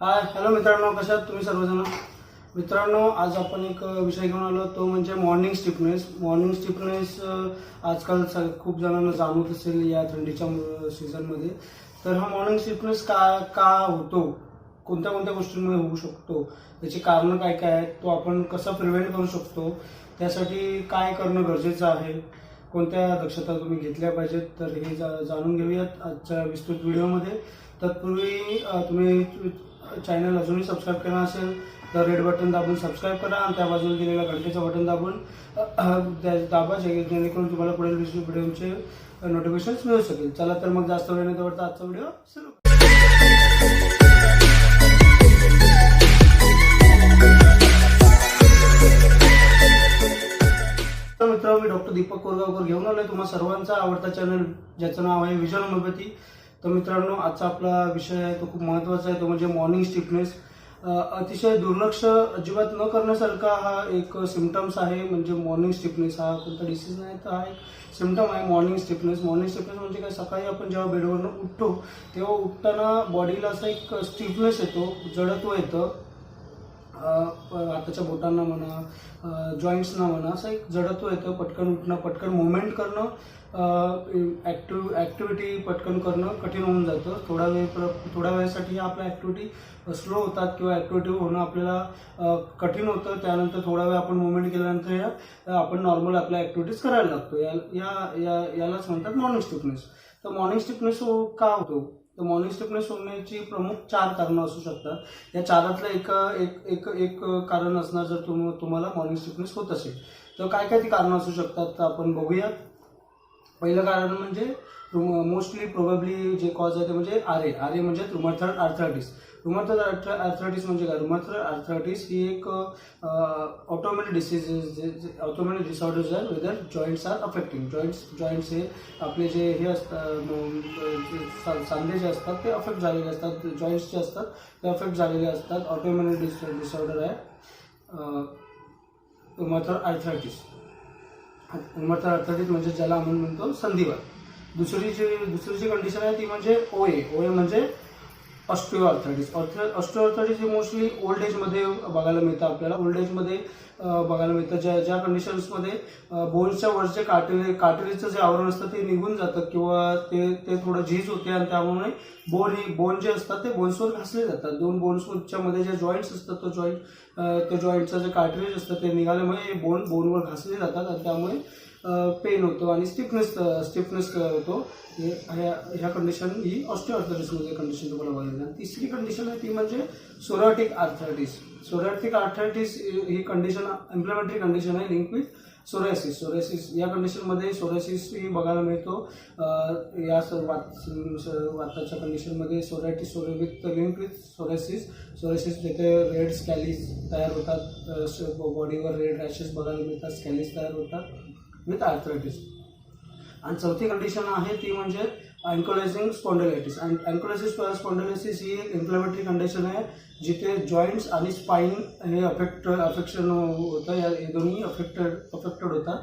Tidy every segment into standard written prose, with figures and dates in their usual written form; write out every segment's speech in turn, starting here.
Hi hello मित्रांनो, कशा आहात तुम्ही सर्वजण? मित्रांनो, आज आपण एक विषय घेऊन आलो, तो म्हणजे मॉर्निंग स्टिफनेस. मॉर्निंग स्टिफनेस आजकाल खूप जणांना जाणवत असेल या थंडीच्या सीझनमध्ये. तर हा मॉर्निंग स्टिफनेस का का होतो, कोणत्या कोणत्या गोष्टींमुळे होऊ शकतो, त्याची कारणं काय काय आहेत, तो आपण कसं प्रिव्हेंट करू शकतो, त्यासाठी काय करणं गरजेचं आहे, कोणत्या दक्षता तुम्ही घेतल्या पाहिजेत, तर हे जाणून घेऊयात आजच्या विस्तृत व्हिडिओमध्ये. तत्पूर्वी तुम्ही चॅनल अजूनही सबस्क्राईब केला असेल तर रेड बटन दाबून सबस्क्राईब करा आणि त्या बाजूला दिलेल्या घंटेचं बटन दाबून दाबा, जेणेकरून तुम्हाला पुढील व्हिडिओचे नोटिफिकेशन्स मिळू शकेल. चला तर मग जास्त वेळ न दवडता आजचा व्हिडिओ सुरू. मित्रांनो, मी डॉक्टर दीपक कोरगावकर घेऊन आलोय तुम्हा सर्वांचा आवडता चॅनल, ज्याचं नाव आहे विजन होमिओपॅथी. तर मित्रांनो, आजचा आपला विषय आहे तो खूप महत्त्वाचा आहे, तो म्हणजे मॉर्निंग स्टिफनेस. अतिशय दुर्लक्ष अजिबात न करण्यासारखा हा एक सिम्पटम्स आहे. म्हणजे मॉर्निंग स्टिफनेस हा कोणता डिसीज नाही, तर हा एक सिम्पटम आहे मॉर्निंग स्टिफनेस. मॉर्निंग स्टिफनेस म्हणजे काय, सकाळी आपण जेव्हा बेडवरून उठतो तेव्हा उठताना बॉडीला असा एक स्टिफनेस येतो, जडत्व येतं. हाताच्या बोटांना म्हणा, जॉईंट्सना म्हणा, असं एक जडत्व येतं. पटकन उठणं, पटकन मुवमेंट करणं, ॲक्टिव्हिटी पटकन करणं कठीण होऊन जातं. थोड्या वेळासाठी आपल्या ॲक्टिव्हिटी स्लो होतात किंवा ॲक्टिव्हिटी होणं आपल्याला कठीण होतं. त्यानंतर थोडा वेळ आपण मुवमेंट केल्यानंतर आपण नॉर्मल आपल्या ॲक्टिव्हिटीज करायला लागतो. यालाच म्हणतात मॉर्निंग स्टिफनेस. तर मॉर्निंग स्टिफनेस का होतो? तर मॉर्निंग स्टिफनेस होण्याची प्रमुख 4 कारणं असू शकतात. या चारातलं एक कारण असणार जर तुम्हाला मॉर्निंग स्टिफनेस होत असेल. तर काय काय ती कारणं असू शकतात तर आपण बघूया. पहिलं कारण म्हणजे मोस्टली प्रोबेबली जे कॉज आहे ते म्हणजे आरए म्हणजे रुमॅटॉइड आर्थरायटिस. रुमॅटॉइड आर्थरायटिस म्हणजे काय? रुमॅटॉइड आर्थरायटिस ही एक ऑटोमॅटिक ऑटोमॅटिक डिसऑर्डर्स आहे whether joints are affecting. Joints हे आपले जे हे असतात, सांधे जे असतात ते अफेक्ट झालेले असतात, जॉईंट्स जे असतात ते अफेक्ट झालेले असतात. ऑटोमॅटिक डिसऑर्डर आहे रुमॅटॉइड आर्थरायटिस. रुमॅटॉइड आर्थरायटिस म्हणजे ज्याला आपण म्हणतो संधिवात. दुसरी जी कंडिशन आहे ती म्हणजे ओए म्हणजे ऑस्टिओआर्थरायटिस. ऑस्टिओआर्थरायटिस हे मोस्टली ओल्ड एजमध्ये बघायला मिळतं. आपल्याला ओल्ड एजमध्ये बघायला मिळतं, ज्या कंडिशन्समध्ये बोन्सच्या वरचे कार्टिलेजचं जे आवरण असतं ते निघून जातं किंवा ते थोडं झीज होते आणि त्यामुळे बोन जे असतात ते बोन्सवर घासले जातात. 2 बोन्सच्या मध्ये जे जॉईंट्स असतात त्या जॉईंटचं जे कार्टिलेज असतं ते निघाल्यामुळे बोनवर घासले जातात आणि त्यामुळे पेन होतो आणि स्टिफनेस होतो. ह्या कंडिशन ही ऑस्टिओआर्थरायटिसमध्ये कंडिशन तुम्हाला बघायला. तिसरी कंडिशन आहे ती म्हणजे सोरायटिक आर्थरायटिस. सोरायटिक आर्थरायटिस ही कंडिशन इम्प्लिमेंटरी कंडिशन आहे लिंक विथ सोरायसिस. या कंडिशनमध्ये सोरायसिस ही बघायला मिळतो. या वाताच्या कंडिशनमध्ये सोरायटिस लिंक विथ सोरायसिस जिथे रेड स्कॅलिस तयार होतात, बॉडीवर रेड रॅशेस बघायला मिळतात, स्कॅलिस तयार होतात विथ आर्थरायटिस. आणि चौथी कंडिशन आहे ती म्हणजे अँकोलायझिंग स्पॉन्डिलायटिस. अँकोलायझिंग स्पॉन्डिलायटिस ही एक इन्फ्लेमेटरी कंडिशन आहे जिथे जॉईंट्स आणि स्पाइन हे अफेक्शन होतं. या दोन्ही अफेक्टेड होतात.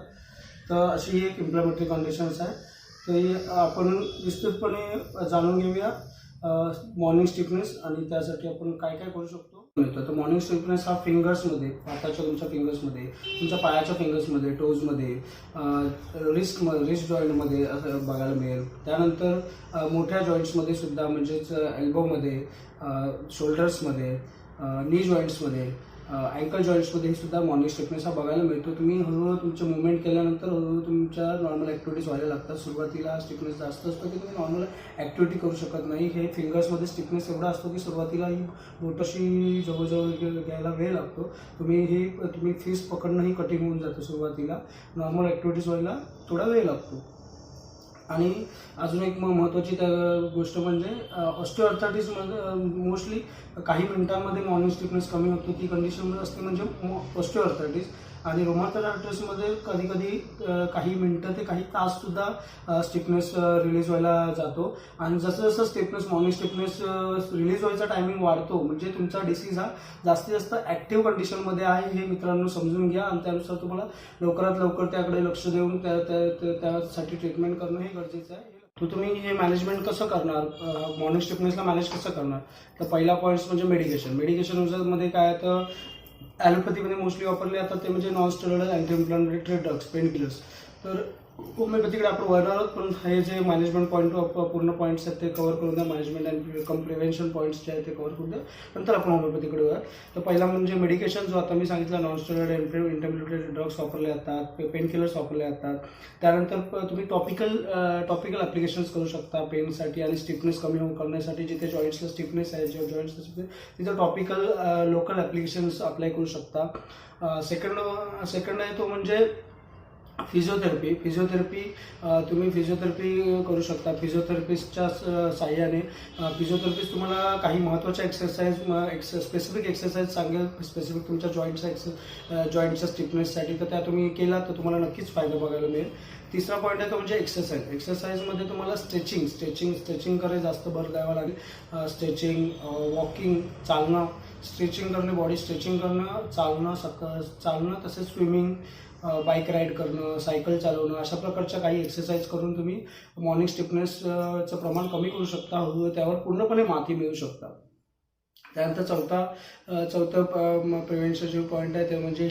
तर अशी एक इन्फ्लेमेटरी कंडिशन्स आहे. तर आपण विस्तृतपणे जाणून घेऊया मॉर्निंग स्टिफनेस आणि त्यासाठी आपण काय काय करू शकतो. तर मॉर्निंग स्टिफनेस हा फिंगर्समध्ये, हाताच्या तुमच्या फिंगर्समध्ये, तुमच्या पायाच्या फिंगर्समध्ये, टोजमध्ये, रिस्ट जॉईंटमध्ये असं बघायला मिळेल. त्यानंतर मोठ्या जॉईंट्समध्ये सुद्धा म्हणजेच एल्बोमध्ये, शोल्डर्समध्ये, नी जॉईंट्समध्ये, अँकल जॉईंट्समध्ये सुद्धा मॉर्निंग स्टिफनेस हा बघायला मिळतो. तुम्ही हळूहळू तुमचे मुवमेंट केल्यानंतर हळूहळू तुमच्या नॉर्मल ॲक्टिव्हिटीज व्हायला लागतात. सुरुवातीला स्टिफनेस जास्त असतो की तुम्ही नॉर्मल ॲक्टिव्हिटी करू शकत नाही. हे फिंगर्समध्ये स्टिफनेस एवढा असतो की सुरुवातीला ही बोटाशी जवळजवळ घ्यायला वेळ लागतो. तुम्ही फिस्ट पकडणंही कठीण होऊन जातं सुरुवातीला. नॉर्मल ॲक्टिव्हिटीज व्हायला थोडा वेळ लागतो. आणि अजून एक महत्त्वाची गोष्ट म्हणजे ऑस्टिओआर्थरायटिसमध्ये मोस्टली काही मिनिटांमध्ये मॉर्निंग स्टिफनेस कमी होतो. ती कंडिशन असते म्हणजे ऑस्टिओआर्थरायटिस. आणि रुमॅटॉइड आर्थरायटिसमध्ये कधी काही मिनिटं ते काही ताससुद्धा स्टिफनेस रिलीज व्हायला जातो. आणि जसं मॉर्निंग स्टिफनेस रिलीज व्हायचा टायमिंग वाढतो म्हणजे तुमचा डिसीज हा जास्तीत जास्त ॲक्टिव्ह कंडिशनमध्ये आहे हे मित्रांनो समजून घ्या. आणि त्यानुसार तुम्हाला लवकरात लवकर त्याकडे लक्ष देऊन त्यासाठी ट्रीटमेंट करणं हे गरजेचं आहे. तर तुम्ही हे मॅनेजमेंट कसं करणार, मॉर्निंग स्टिफनेसला मॅनेज कसं करणार? तर पहिला पॉईंट्स म्हणजे मेडिकेशनमध्ये काय तर ॲलोपॅथीमध्ये मोस्टली वापरले जातात ते म्हणजे non steroidal anti inflammatory drugs, pain killers. तर होमिओपॅथीकडे आपण वळणार आहोत, पण हे जे मॅनेजमेंट पॉईंट पूर्ण पॉईंट्स आहेत ते कव्हर करून द्या. मॅनेजमेंट अँड प्रिव्हेन्शन पॉईंट्स जे आहेत ते कव्हर करून द्या, नंतर आपण होमिओपॅथीकडे वळूया. तर पहिला म्हणजे मेडिकेशन, जो आता मी सांगितलं नॉन स्टेरॉइड इन्फ्लेमेटरी ड्रग्स वापरले जातात, पेन किलर्स वापरले जातात. त्यानंतर तुम्ही टॉपिकल ॲप्लिकेशन्स करू शकता पेनसाठी आणि स्टिफनेस कमी करण्यासाठी. जिथे जॉईंट्सला स्टिफनेस आहे, जे जॉईंट्सला स्टिफनेस, तिथं टॉपिकल लोकल ॲप्लिकेशन्स अप्लाय करू शकता. सेकंड आहे तो म्हणजे फिजिओथेरपी. तुम्ही फिजिओथेरपी करू शकता. फिजिओथेरपिस्टच्या साह्याने फिजिओथेरपिस्ट तुम्हाला काही महत्त्वाच्या स्पेसिफिक एक्सरसाइज सांगेल, स्पेसिफिक तुमच्या जॉईंटच्या स्टिफनेससाठी. तर त्या तुम्ही केला तर तुम्हाला नक्कीच फायदा बघायला मिळेल. तिसरा पॉईंट आहे तो म्हणजे एक्सरसाइजमध्ये तुम्हाला स्ट्रेचिंग करायला जास्त भर द्यावा लागेल. स्ट्रेचिंग, वॉकिंग, चालणं, स्ट्रेचिंग करणे, बॉडी स्ट्रेचिंग करणं, चालणं तसेच स्विमिंग, बाईक राईड करणं, सायकल चालवणं, अशा प्रकारच्या काही एक्सरसाइज करून तुम्ही मॉर्निंग स्टिफनेसचं प्रमाण कमी करू शकता. त्यावर पूर्णपणे माती मिळू शकता. त्यानंतर चौथं प्रिव्हेन्शन पॉईंट आहे ते म्हणजे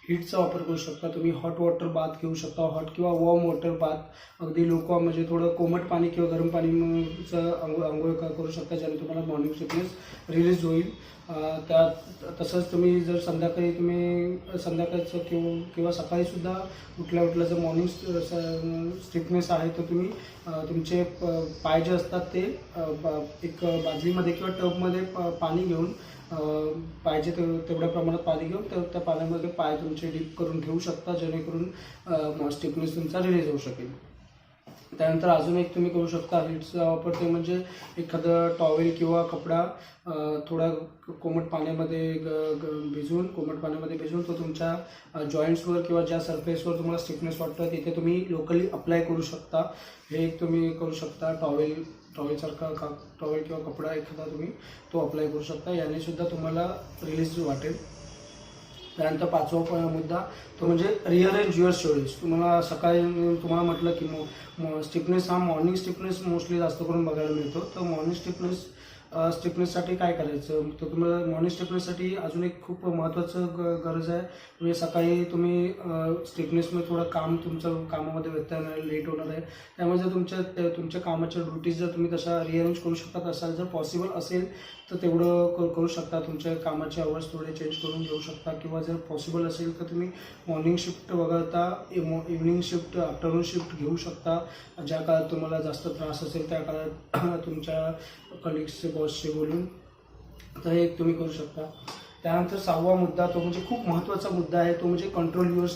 हीटचा वापर करू शकता. तुम्ही हॉट वॉटर बाथ घेऊ शकता, हॉट किंवा वॉर्म वॉटर बाथ. अगदी म्हणजे थोडं कोमट पाणी किंवा गरम पाणीचं आंघोळ करू शकता, ज्याने तुम्हाला मॉर्निंग स्टिफनेस रिलीज होईल. तसंच तुम्ही जर संध्याकाळचं किंवा सकाळीसुद्धा उठल्या जर मॉर्निंग स्टिफनेस आहे तर तुम्ही तुमचे पाय जे असतात ते एक बादलीमध्ये किंवा टबमध्ये पाणी घेऊन, पाहिजे तेवढ्या प्रमाणात पाणी घेऊन त्या पाण्यामध्ये पाय तुमचे डीप करून ठेवू शकता, जेणेकरून स्टिफनेस तुमचा रिलीज होऊ शकेल. त्यानंतर अजून एक तुम्ही करू शकता हीटचा वापर, ते म्हणजे एखादं टॉवेल किंवा कपडा थोडा कोमट पाण्यामध्ये भिजवून तो तुमच्या जॉईंट्सवर किंवा ज्या सरफेसवर तुम्हाला स्टिफनेस वाटतं तिथे तुम्ही लोकली अप्लाय करू शकता. हे एक तुम्ही करू शकता. टॉवेलसारखा टॉवेल किंवा कपडा एखादा तुम्ही तो अप्लाय करू शकता, याने सुद्धा तुम्हाला रिलीज वाटेल. त्यानंतर पाचवा मुद्दा तो म्हणजे रिअरेंज युअर शेड्यूल्स. सकाळी तुम्हाला म्हटलं की स्टिफनेस हा मॉर्निंग स्टिफनेस मोस्टली जास्त करून बघायला मिळतो. तर मॉर्निंग स्टिफनेससाठी काय करायचं, तर तुम्हाला मॉर्निंग स्टिफनेससाठी अजून एक खूप महत्त्वाचं गरज आहे. म्हणजे सकाळी तुम्ही स्टिफनेसमध्ये थोडं तुमचं कामामध्ये व्यत्यय लेट होणार आहे. त्यामुळे जर तुमच्या कामाच्या ड्युटीज जर तुम्ही तशा रिअरेंज करू शकता असाल, जर पॉसिबल असेल तर तेवढं करू शकता. तुमच्या कामाचे आवर्स थोडे चेंज करून घेऊ शकता, किंवा जर पॉसिबल असेल तर तुम्ही मॉर्निंग शिफ्ट वगळता इव्हनिंग शिफ्ट, आफ्टरनून शिफ्ट घेऊ शकता. ज्या काळात तुम्हाला जास्त त्रास असेल त्या काळात तुमच्या कलिग्सचे, बॉसचे बोलून, तर हे तुम्ही करू शकता. त्यानंतर 6वा मुद्दा तो म्हणजे खूप महत्त्वाचा मुद्दा आहे, तो म्हणजे कंट्रोल युअर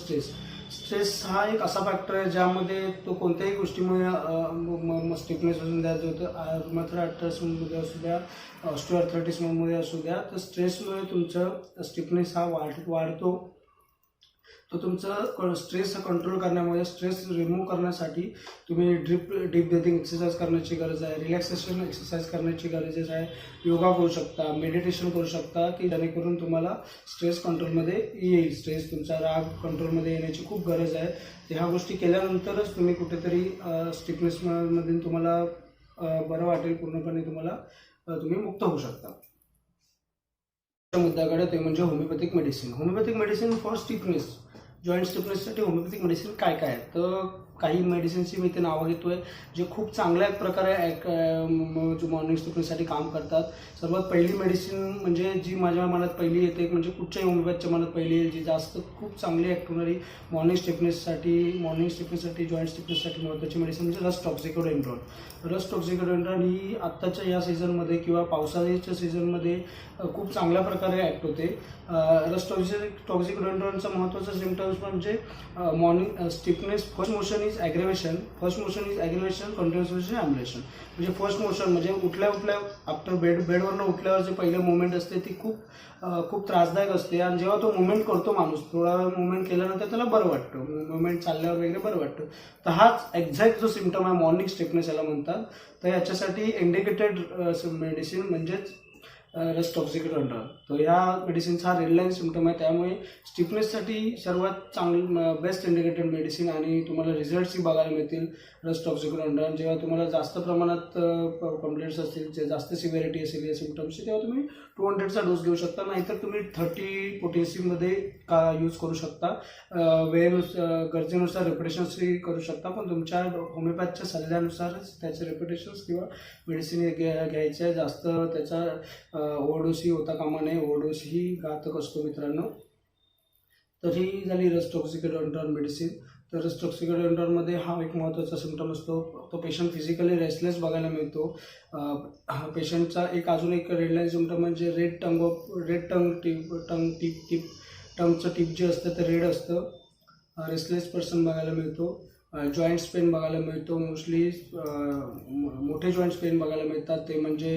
स्ट्रेस हा एक असा फॅक्टर आहे ज्यामध्ये तो कोणत्याही गोष्टीमुळे स्टिफनेस असून द्या, जो रुमॅटॉइड आर्थरायटिसमध्ये असू द्या, ऑस्टिओआर्थरायटिसमध्ये असू द्या, तर स्ट्रेसमुळे तुमचं स्टिफनेस हा वाढतो. तर तुमचं स्ट्रेस कंट्रोल करण्यामध्ये, स्ट्रेस रिमूव्ह करण्यासाठी तुम्ही डीप ब्रीथिंग एक्सरसाइज करण्याची गरज आहे, रिलॅक्सेशन एक्सरसाइज करण्याची गरज आहे, योगा करू शकता, मेडिटेशन करू शकता, की जेणेकरून तुम्हाला स्ट्रेस कंट्रोलमध्ये येईल. स्ट्रेस तुमचा राग कंट्रोलमध्ये येण्याची खूप गरज आहे. ह्या गोष्टी केल्यानंतरच तुम्ही कुठेतरी स्टिफनेसमधून तुम्हाला बरं वाटेल, पूर्णपणे तुम्ही मुक्त होऊ शकता. मुद्द्याकडे ते म्हणजे homeopathic medicine for stiffness, joint स्टिफनेससाठी होमिओपॅथिक मेडिसिन काय आहे. तर काही मेडिसिनची मी ते नावं घेतोय जे खूप चांगल्या प्रकारे मॉर्निंग स्टिफनेससाठी काम करतात. सर्वात पहिली मेडिसिन म्हणजे जी माझ्या मनात पहिली येते, म्हणजे कुठच्याही होमिओपॅथच्या मनात पहिली येईल, जी जास्त खूप चांगली ॲक्ट होणारी मॉर्निंग स्टिफनेससाठी, जॉईंट स्टिफनेससाठी महत्त्वाची मेडिसिन म्हणजे रस्ट ऑक्झिकोडेंड्रॉन ही आत्ताच्या या सीझनमध्ये किंवा पावसाळ्याच्या सीझनमध्ये खूप चांगल्या प्रकारे ॲक्ट होते. रस्ट ऑक्झिकोडेंड्रॉनचा महत्त्वाचा सिम्पटम्स म्हणजे morning stiffness, first motion is aggravation, continuous ambulation. म्हणजे फर्स्ट मोशन म्हणजे उठल्या आफ्टर बेडवरनं उठल्यावर जे पहिलं मुवमेंट असते ती खूप त्रासदायक असते. आणि जेव्हा तो मुवमेंट करतो माणूस, थोडा वेळ मुवमेंट केल्यानंतर त्याला बरं वाटतं, मुवमेंट चालल्यावर वगैरे बरं वाटतं. तर हाच एक्झॅक्ट जो सिम्पटम आहे मॉर्निंग स्टिफनेस याला म्हणतात. तर याच्यासाठी इंडिकेटेड मेडिसिन म्हणजेच रस्ट ऑक्सिकेट अंडरआर्म. तर ह्या मेडिसिनचा हा रेड लाईन सिम्पटम आहे. त्यामुळे स्टिफनेससाठी सर्वात चांगलं बेस्ट इंडिकेटेड मेडिसिन आणि तुम्हाला रिझल्ट्सही बघायला मिळतील रस्ट ऑक्सिकेट अंडरआर्म. जेव्हा तुम्हाला जास्त प्रमाणात कंप्लेंट्स असतील, जे जास्त सिव्हिरिटी असेल या सिम्पटम्सची, तेव्हा तुम्ही 200चा डोस घेऊ शकता. नाहीतर तुम्ही 30 पोटॅशियममध्ये का यूज करू शकता. वेळेनुसार गरजेनुसार रेपिटेशन्सही करू शकता, पण तुमच्या होमिओपॅथच्या सल्ल्यानुसारच त्याचे रेपिटेशन्स किंवा मेडिसिन घ्यायचे. जास्त त्याचा ओव्हरडोसही होता कामा नये. ओव्हरडोस ही घातक असतो मित्रांनो. तर ही झाली रस्ट ऑक्सिकेट अंडरआर्म मेडिसिन. तर रस्ट ऑक्सिकेट अंडरआर्ममध्ये हा एक महत्त्वाचा सिम्पटम असतो. तो पेशंट फिजिकली रेस्टलेस बघायला मिळतो. पेशंटचा अजून एक रेड लाईन सिम्पटम म्हणजे रेड टंगचं टिप जे असतं ते रेड असतं. रेस्टलेस पर्सन बघायला मिळतो. जॉईंट्स पेन बघायला मिळतो. मोस्टली मोठे जॉईंट्स पेन बघायला मिळतात. ते म्हणजे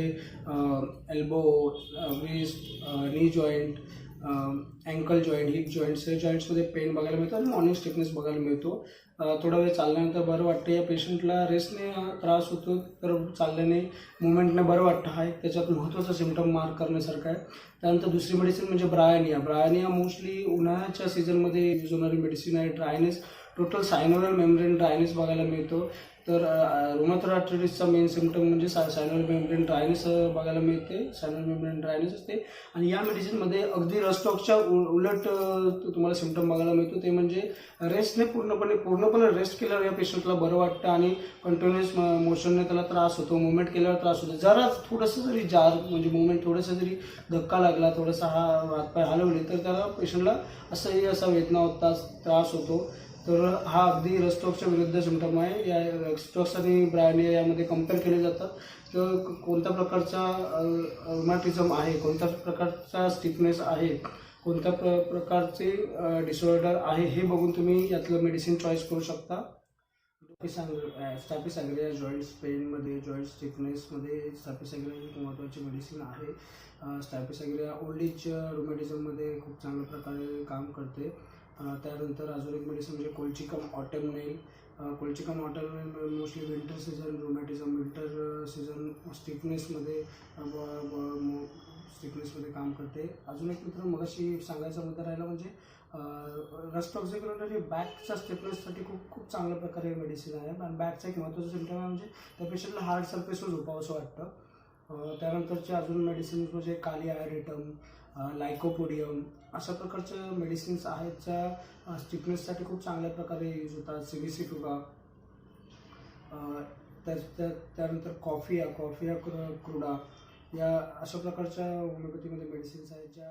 elbow, wrist, knee joint, ankle joint, hip joints, हे जॉईंट्समध्ये पेन बघायला मिळतो आणि मॉर्निंग स्टिफनेस बघायला मिळतो. थोडा वेळ चालल्यानंतर बरं वाटतं. या पेशंटला रेस्टने त्रास होतो, तर चालल्याने मुवमेंटने बरं वाटतं. हा एक त्याच्यात महत्त्वाचा सिम्पटम मार्क करण्यासारखा आहे. त्यानंतर दुसरी मेडिसिन म्हणजे ब्रायनिया मोस्टली उन्हाळ्याच्या सीझनमध्ये यूज होणारी मेडिसिन आहे. ड्रायनेस, टोटल सायनोव्हल मेम्ब्रेन ड्रायनेस बघायला मिळतो. तर रुमॅटॉइड आर्थरायटिसचा मेन सिम्पटम म्हणजे सायनोव्हल मेम्ब्रेन ड्रायनेस बघायला मिळते. सायनोव्हल मेम्ब्रेन ड्रायनेस असते. आणि या मेडिसिनमध्ये अगदी रस्टॉकच्या उलट तुम्हाला सिम्पटम बघायला मिळतो. ते म्हणजे रेस्टने पूर्णपणे रेस्ट केल्यावर या पेशंटला बरं वाटतं आणि कंटिन्युअस मोशनने त्याला त्रास होतो. मुवमेंट केल्यावर त्रास होतो. जरा थोडंसं जरी मुवमेंट थोडंसं जरी धक्का लागला, थोडासा हातपाय हलवले, तर त्याला पेशंटला असा वेदना होता, त्रास होतो. तर हा अगदी रस्टॉकच्या विरुद्ध सिम्पटम आहे. या रस्टॉक्स आणि ब्रायनिया यामध्ये कम्पेअर केले जातात. तर कोणत्या प्रकारचा रुमॅटिझम आहे, कोणत्या प्रकारचा स्टिफनेस आहे, कोणत्या प्रकारचे डिसऑर्डर आहे, हे बघून तुम्ही यातलं मेडिसिन चॉईस करू शकता. स्टॅफिसॅग्रिया जॉईंट्स पेनमध्ये, जॉईंट स्टिफनेसमध्ये स्टॅफिसॅग्रिया ही महत्त्वाची मेडिसिन आहे. स्टॅफिसॅग्रिया ओल्ड एज रुमॅटिझममध्ये खूप चांगल्या प्रकारे काम करते. त्यानंतर अजून एक मेडिसिन म्हणजे colchicum autumnale. Colchicum autumnale mostly winter season rheumatism, winter season स्टिफनेसमध्ये काम करते. अजून एक मित्र मगाशी सांगायचा मुद्दा राहिला म्हणजे रस्ट ऑक्सिकेट अंडरआर्म हे बॅकच्या स्टिफनेससाठी खूप चांगल्या प्रकारे मेडिसिन आहे. आणि बॅकचा एक महत्त्वाचा सिम्पटम आहे म्हणजे त्या पेशंटला हार्ड सरफेसवर झोपावंसं वाटतं. त्यानंतरचे अजून मेडिसिन्स म्हणजे काली आयरेटम, लायकोपोडियम, अशा प्रकारच्या मेडिसिन्स आहेत ज्या स्टिफनेससाठी खूप चांगल्या प्रकारे यूज होतात. सिबिसिफुगा, त्यानंतर कॉफिया क्रुडा, या अशा प्रकारच्या होमिओपॅथीमध्ये मेडिसिन्स आहेत ज्या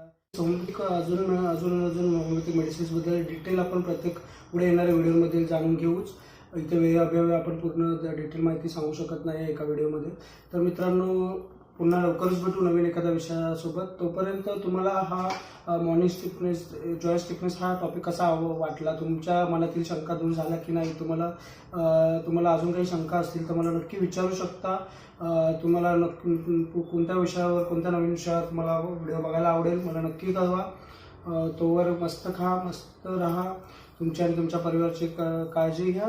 अजून होमिओपॅथिक मेडिसिन्सबद्दल डिटेल आपण प्रत्येक पुढे येणाऱ्या व्हिडिओमध्ये जाणून घेऊच. इथे वेळेअभावी आपण पूर्ण डिटेल माहिती सांगू शकत नाही एका व्हिडिओमध्ये. तर मित्रांनो, पुन्हा लवकरच भेटू नवीन एखाद्या विषयासोबत. तोपर्यंत तुम्हाला हा मॉर्निंग स्टिफनेस, जॉईंट स्टिफनेस हा टॉपिक कसा वाटला, तुमच्या मनातील शंका दूर झाला की नाही, तुम्हाला अजून काही शंका असतील तर मला नक्की विचारू शकता. तुम्हाला कोणत्या नवीन विषयावर तुम्हाला व्हिडिओ बघायला आवडेल मला नक्की कळवा. तोवर मस्त खा, मस्त राहा, तुमच्या आणि तुमच्या परिवाराची काळजी घ्या.